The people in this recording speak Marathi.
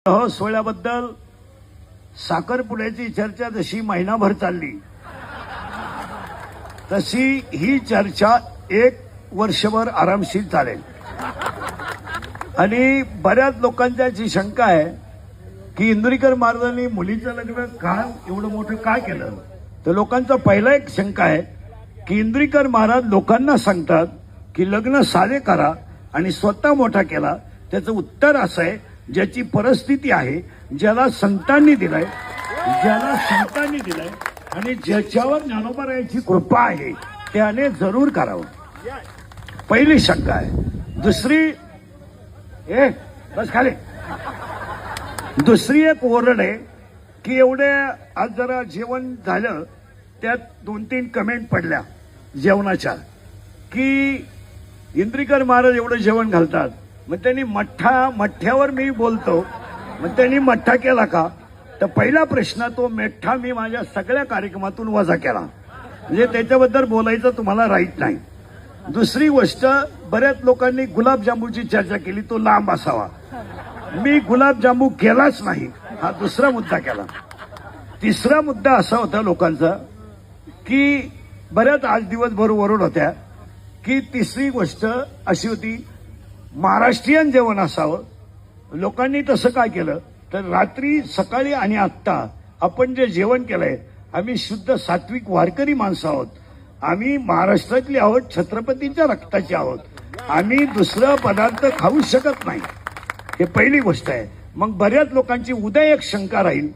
सोहळ्याबद्दल साखरपुड्याची चर्चा जशी महिनाभर चालली तशी ही चर्चा 1 वर्षभर आरामशीर चालेल। आणि बऱ्याच लोकांची अशी शंका आहे की इंदुरीकर महाराजांनी मुलीचं लग्न का एवढं मोठं का केलं। तर लोकांचा पहिला एक शंका आहे की इंदुरीकर महाराज लोकांना सांगतात की लग्न साधे करा आणि स्वतः मोठा केला। त्याचं उत्तर असं आहे, ज्याची परिस्थिती आहे, ज्याला संतांनी दिलाय आणि ज्याच्यावर ज्ञानोबरायाची कृपा आहे त्याने जरूर करावं। पहिली शंका आहे। दुसरी एक ओरड आहे की एवढे आज जरा जेवण झालं त्यात 2-3 कमेंट पडल्या जेवणाच्या की इंदुरीकर महाराज एवढं जेवण घालतात, मग त्यांनी मठ्ठ्यावर मी बोलतो, मग त्यांनी मठ्ठा केला का। तर पहिला प्रश्न, तो मठ्ठा मी माझ्या सगळ्या कार्यक्रमातून वजा केला, म्हणजे त्याच्याबद्दल बोलायचं तुम्हाला राईट नाही। दुसरी गोष्ट, बऱ्याच लोकांनी गुलाबजामुनची चर्चा केली, तो लांब असावा। मी गुलाबजामू केलाच नाही, हा दुसरा मुद्दा केला। तिसरा मुद्दा असा होता लोकांचा की बऱ्याच आज दिवसभर ओरड होत्या की तिसरी गोष्ट अशी होती, महाराष्ट्रीयन जेवण असावं। लोकांनी तसं काय केलं तर रात्री, सकाळी आणि आत्ता आपण जे जेवण केलंय, आम्ही शुद्ध सात्विक वारकरी माणसं आहोत, आम्ही महाराष्ट्रातली आहोत, छत्रपतींच्या रक्ताची आहोत, आम्ही दुसरा पदार्थ खाऊ शकत नाही। हे पहिली गोष्ट आहे। मग बऱ्याच लोकांची उद्या एक शंका राहील